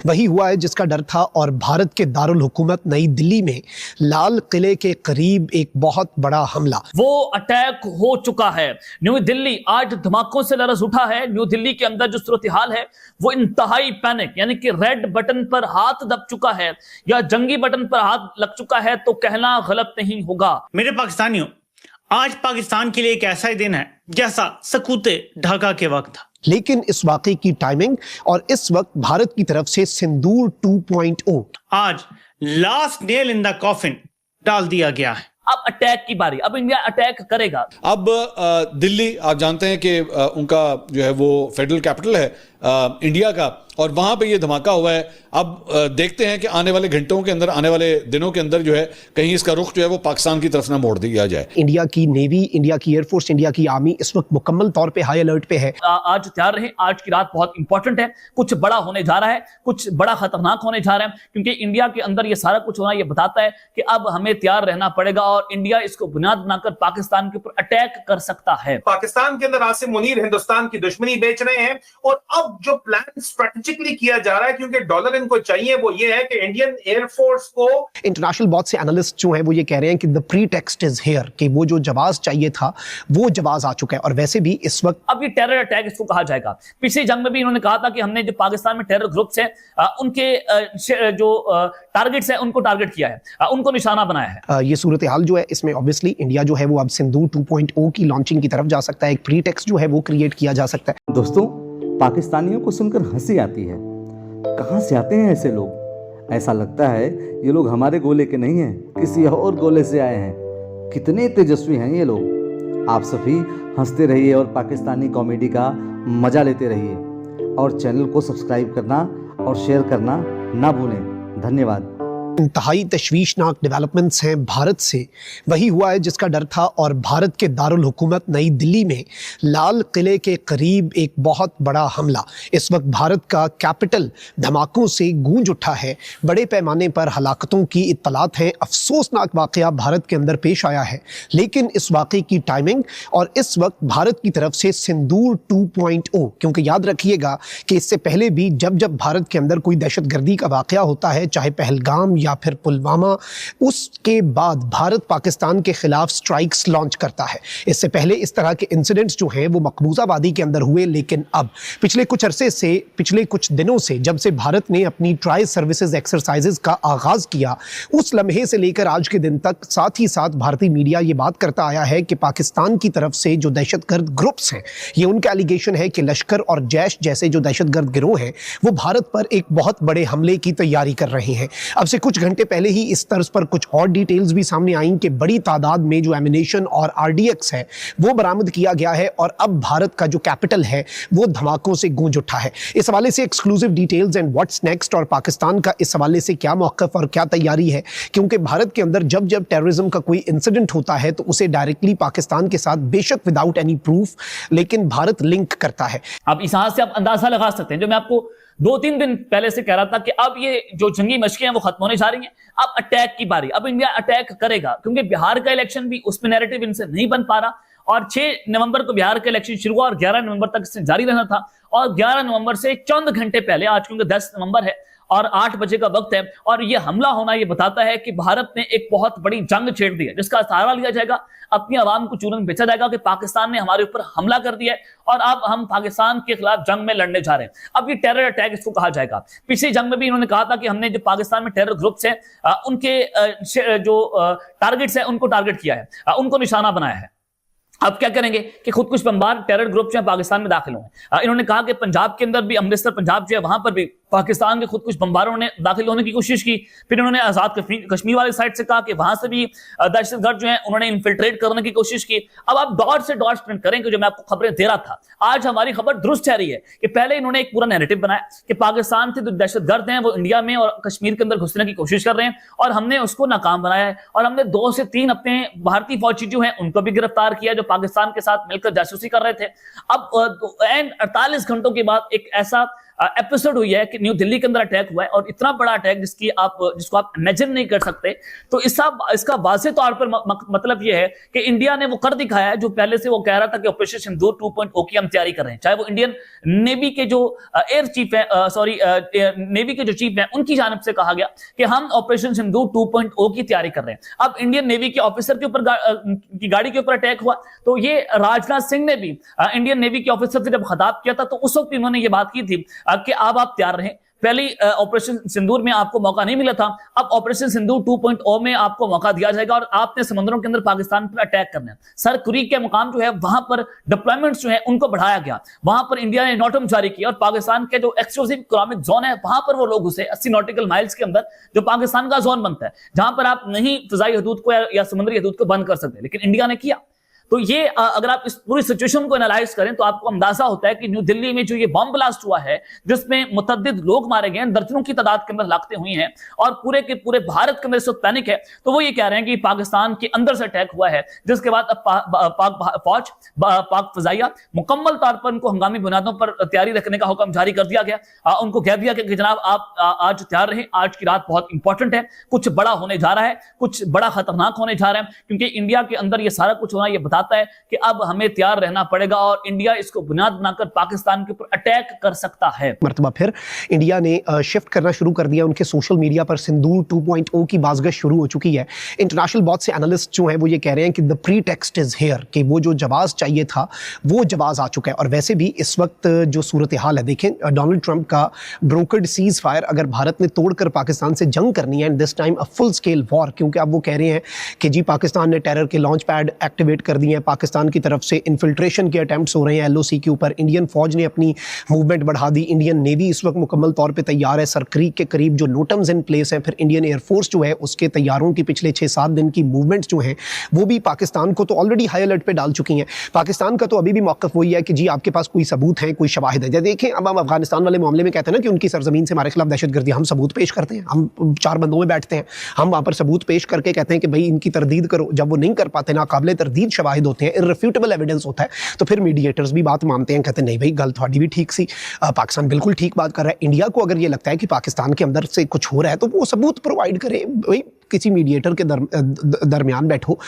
वही हुआ है जिसका डर था और भारत के दारुल हुकूमत नई दिल्ली में लाल किले के करीब एक बहुत बड़ा हमला। वो अटैक हो चुका है। न्यू दिल्ली आज धमाकों से लरज उठा है। न्यू दिल्ली के अंदर जो सूरत हाल है वो इंतहाई पैनिक, यानी कि रेड बटन पर हाथ दब चुका है या जंगी बटन पर हाथ लग चुका है तो कहना गलत नहीं होगा। मेरे पाकिस्तानियों, आज पाकिस्तान के लिए एक ऐसा ही दिन है जैसा सकूते ढाका के वक्त था। लेकिन इस वाकये की टाइमिंग और इस वक्त भारत की तरफ से सिंदूर 2.0 आज last nail in the coffin डाल दिया गया है। अब अटैक की बारी, अब इंडिया अटैक करेगा। अब दिल्ली आप जानते हैं कि उनका जो है वो फेडरल कैपिटल है इंडिया का, और वहां पे ये धमाका हुआ है। अब देखते हैं कि आने वाले घंटों के अंदर, आने वाले दिनों के अंदर जो है कहीं इसका रुख जो है वो पाकिस्तान की तरफ ना मोड़ दिया जाए। इंडिया की नेवी, इंडिया की एयरफोर्स, इंडिया की आर्मी इस वक्त मुकम्मल तौर पे हाई अलर्ट पे है। आज तैयार रहे, आज की रात बहुत इंपॉर्टेंट है। कुछ बड़ा होने जा रहा है, कुछ बड़ा खतरनाक होने जा रहा है, क्योंकि इंडिया के अंदर ये सारा कुछ होना ये बताता है कि अब हमें तैयार रहना पड़ेगा और इंडिया इसको बुनियाद बनाकर पाकिस्तान के ऊपर अटैक कर सकता है। पाकिस्तान के अंदर आसिम मुनीर हिंदुस्तान की दुश्मनी बेच रहे हैं और अब जो प्लान स्ट्रेटेजिकली किया जा रहा है, क्योंकि डॉलर इनको चाहिए, वो ये है कि इंडियन एयरफोर्स को, इंटरनेशनल बहुत से एनालिस्ट जो हैं वो ये कह रहे हैं कि द प्रीटेक्स्ट इज हियर, कि वो जो जवाब चाहिए था वो जवाब आ चुका है। और वैसे भी इस वक्त अब ये टेरर अटैक इसको कहा जाएगा। पिछली जंग में भी इन्होंने कहा था कि हमने जो पाकिस्तान में टेरर ग्रुप्स हैं उनके जो टारगेट्स हैं उनको टारगेट किया है, उनको निशाना बनाया है। ये सूरत हाल जो है इसमें ऑब्वियसली इंडिया जो है वो अब सिंदूर 2.0 की लॉन्चिंग की तरफ जा सकता है। एक प्रीटेक्स्ट जो है वो क्रिएट किया जा सकता है। दोस्तों, पाकिस्तानियों को सुनकर हंसी आती है। कहाँ से आते हैं ऐसे लोग? ऐसा लगता है ये लोग हमारे गोले के नहीं हैं, किसी और गोले से आए हैं। कितने तेजस्वी हैं ये लोग। आप सभी हंसते रहिए और पाकिस्तानी कॉमेडी का मजा लेते रहिए, और चैनल को सब्सक्राइब करना और शेयर करना ना भूलें। धन्यवाद। इंतहाई तशवीशनाक डेवलपमेंट्स हैं भारत से। वही हुआ है जिसका डर था और भारत के दारुल हुकूमत नई दिल्ली में लाल किले के करीब एक बहुत बड़ा हमला। इस वक्त भारत का कैपिटल धमाकों से गूंज उठा है। बड़े पैमाने पर हलाकतों की इत्तलात हैं। अफसोसनाक वाक़या भारत के अंदर पेश आया है, लेकिन इस वाक़े की टाइमिंग और इस वक्त भारत की तरफ से सिंदूर 2.0, क्योंकि याद रखिएगा कि इससे पहले भी जब जब भारत के अंदर कोई दहशतगर्दी का वाक़या होता है, चाहे पहलगाम या फिर पुलवामा, उसके बाद भारत पाकिस्तान के खिलाफ स्ट्राइक्स लॉन्च करता है। इससे पहले इस तरह के इंसिडेंट्स जो हैं वो मकबूजा वादी के अंदर हुए, लेकिन अब पिछले कुछ अरसे से, पिछले कुछ दिनों से, जब से भारत ने अपनी ट्राई सर्विसेज एक्सरसाइजेज का आगाज किया, उस लम्हे से लेकर आज के दिन तक साथ ही साथ भारतीय मीडिया ये बात करता आया है कि पाकिस्तान की तरफ से जो दहशतगर्द ग्रुप्स हैं, ये उनका एलिगेशन है कि लश्कर और जैश जैसे जो दहशतगर्द गिरोह हैं वो भारत पर एक बहुत बड़े हमले की तैयारी कर रहे हैं। अब से कुछ घंटे पहले ही इस तर्ज पर कुछ और डिटेल्स भी सामने आई कि बड़ी तादाद में जो एमिनेशन और आरडीएक्स है वो बरामद किया गया है और अब भारत का जो कैपिटल है वो धमाकों से गूंज उठा है। इस हवाले से exclusive details and what's next, और पाकिस्तान का इस हवाले से क्या मौक़िफ़ और क्या तैयारी है, क्योंकि भारत के अंदर जब जब टेररिज्म का कोई इंसिडेंट होता है तो उसे डायरेक्टली पाकिस्तान के साथ, बेशक विदाउट एनी प्रूफ, लेकिन भारत लिंक करता है। अब इस हाथ से आप अंदाजा लगा सकते हैं, जो मैं आपको 2-3 दिन पहले से कह रहा था कि अब ये जो जंगी मशकें हैं वो खत्म होने जा रही हैं। अब अटैक की बारी, अब इंडिया अटैक करेगा, क्योंकि बिहार का इलेक्शन भी, उसमें नैरेटिव इनसे नहीं बन पा रहा, और 6 नवंबर को बिहार का इलेक्शन शुरू हुआ और 11 नवंबर तक इससे जारी रहना था, और 11 नवंबर से चंद घंटे पहले, आज क्योंकि 10 नवंबर है और 8 बजे का वक्त है, और ये हमला होना ये बताता है कि भारत ने एक बहुत बड़ी जंग छेड़ दी है, जिसका सहारा लिया जाएगा, अपनी आवाम को चूरन बेचा जाएगा कि पाकिस्तान ने हमारे ऊपर हमला कर दिया है और अब हम पाकिस्तान के खिलाफ जंग में लड़ने जा रहे हैं। अब ये टेरर अटैक इसको कहा जाएगा। पिछली जंग में भी इन्होंने कहा था कि हमने जो पाकिस्तान में टेरर ग्रुप्स हैं उनके जो टारगेट्स हैं उनको टारगेट किया है, उनको निशाना बनाया है। अब क्या करेंगे कि खुदकुश बमबार टेरर ग्रुप जो है पाकिस्तान में दाखिल हुए। इन्होंने कहा कि पंजाब के अंदर भी, अमृतसर पंजाब जो है वहां पर भी पाकिस्तान के खुदकुश बमबारों ने दाखिल होने की कोशिश की। फिर उन्होंने आजाद कश्मीर वाली साइड से कहा कि वहां से भी दहशतगर्द जो है उन्होंने इन्फिल्ट्रेट करने की कोशिश की। अब आप डॉट से डॉट स्प्रिंट करें कि जो मैं आपको खबरें दे रहा था, आज हमारी खबर दुरुस्त ठहरी है कि पहले इन्होंने एक पूरा नैरेटिव बनाया कि पाकिस्तान से जो दहशतगर्द हैं वो इंडिया में और कश्मीर के अंदर घुसने की कोशिश कर रहे हैं, और हमने उसको नाकाम बनाया है, और हमने 2 से 3 अपने भारतीय फौजी जो हैं उनको भी गिरफ्तार किया जो पाकिस्तान के साथ मिलकर जासूसी कर रहे थे। अब 48 घंटों के बाद एक ऐसा एपिसोड हुई है कि न्यू दिल्ली के अंदर अटैक हुआ है, और इतना बड़ा अटैक जिसको आप इमेजिन नहीं कर सकते, तो इसका वाज़ेह तौर पर मतलब यह है कि इंडिया ने वो कर दिखाया है जो पहले से वो कह रहा था कि ऑपरेशन सिंदूर 2.0 की हम तैयारी कर रहे हैं। चाहे वो इंडियन नेवी के जो एयर चीफ है, नेवी के जो चीफ है, उनकी जानिब से कहा गया कि हम ऑपरेशन सिंदूर 2.0 की तैयारी कर रहे हैं। अब इंडियन नेवी के ऑफिसर के ऊपर की गाड़ी के ऊपर अटैक हुआ, तो ये राजनाथ सिंह ने भी इंडियन नेवी के ऑफिसर से जब खिताब किया था तो उस वक्त इन्होंने ये बात की थी कि अब आप तैयार रहें। पहली ऑपरेशन सिंदूर में आपको मौका नहीं मिला था, अब ऑपरेशन सिंदूर 2.0 में आपको मौका दिया जाएगा और आपने समुद्रों के अंदर पाकिस्तान पर अटैक करना है। सर क्रीक के मुकाम जो है वहां पर डिप्लॉयमेंट्स जो है उनको बढ़ाया गया, वहां पर इंडिया ने नोटम जारी किया और पाकिस्तान के जो एक्सक्लूसिव इकोनॉमिक जोन है वहां पर वो लोग घुसे 80 नॉटिकल माइल्स के अंदर, जो पाकिस्तान का जोन बनता है, जहां पर आप नहीं फिजाई हदूद को या समुद्री हदूद को बंद कर सकते, लेकिन इंडिया ने किया। तो ये अगर आप इस पूरी सिचुएशन को एनालाइज करें तो आपको अंदाजा होता है कि न्यू दिल्ली में जो ये बॉम्ब ब्लास्ट हुआ है, जिसमें मुतअद्दिद लोग मारे गए हैं, दर्जनों की तादाद के अंदर लाखतें हुई हैं और पूरे के पूरे भारत के अंदर इस वक्त पैनिक है, तो वो ये कह रहे हैं कि पाकिस्तान के अंदर से अटैक हुआ है, जिसके बाद अब पाक फजाइया मुकम्मल तौर पर उनको हंगामी बुनियादों पर तैयारी रखने का हुक्म जारी कर दिया गया। उनको कह दिया कि जनाब आप आज तैयार रहें, आज की रात बहुत इंपॉर्टेंट है, कुछ बड़ा होने जा रहा है, कुछ बड़ा खतरनाक होने जा रहा है, क्योंकि इंडिया के अंदर ये सारा कुछ होना ये बताता है कि अब हमें तैयार रहना पड़ेगा और इंडिया इसको बुनियाद बनाकर पाकिस्तान के ऊपर अटैक कर सकता है। मर्तबा फिर इंडिया ने शिफ्ट करना शुरू कर दिया, उनके सोशल मीडिया पर सिंदूर 2.0 की बाज़गश शुरू हो चुकी है। इंटरनेशनल बहुत से एनालिस्ट जो हैं वो ये कह रहे हैं कि the pre text is here, कि वो जो जवाब चाहिए था वो जवाब आ चुका है। और वैसे भी इस वक्त जो सूरत हाल है, देखें डोनाल्ड ट्रंप का ब्रोकर्ड सीज फायर अगर भारत ने तोड़कर पाकिस्तान से जंग करनी है, this time a full scale war, क्योंकि अब वो कह रहे हैं कि जी पाकिस्तान ने टेरर के लॉन्च पैड एक्टिवेट कर दिए हैं, पाकिस्तान की तरफ से इन्फिल्ट्रेशन के अटेम्प्ट्स हो रहे हैं एलओसी के ऊपर, इंडियन फौज ने अपनी मूवमेंट बढ़ा दी, इंडियन नेवी इस वक्त मुकम्मल तौर पे तैयार है, सर क्रीक के करीब जो नोटम्स इन प्लेस है, फिर इंडियन एयरफोर्स जो है उसके तैयारों की पिछले 6-7 दिन की मूवमेंट्स जो हैं वो भी पाकिस्तान को तो ऑलरेडी हाई अलर्ट पे डाल चुकी हैं। पाकिस्तान का तो अभी भी मौक़िफ़ वही है कि जी आपके पास कोई सबूत है, कोई शवाहिद है। देखें अब हम अफगानिस्तान वाले मामले में कहते हैं ना कि उनकी सरजमीन से हमारे खिलाफ दहशतगर्दी, हम सबूत पेश करते हैं, हम 4 बंदों में बैठते हैं, हम वहाँ पर सबूत पेश करके कहते हैं कि भाई इनकी तरदीद करो। जब वो नहीं कर पाते, नाकाबिले तरदीद शवाहिद होते हैं, इर्रेफ्यूटेबल एविडेंस होता है, तो फिर मीडिएटर्स भी बात मानते हैं, कहते हैं नहीं भाई गल थोड़ी भी ठीक सी, पाकिस्तान बिल्कुल ठीक बात कर रहा है। इंडिया को अगर ये लगता है कि पाकिस्तान के अंदर से कुछ हो रहा है तो वो सबूत प्रोवाइड करे, भाई किसी मीडिएटर के दरमियान बैठो।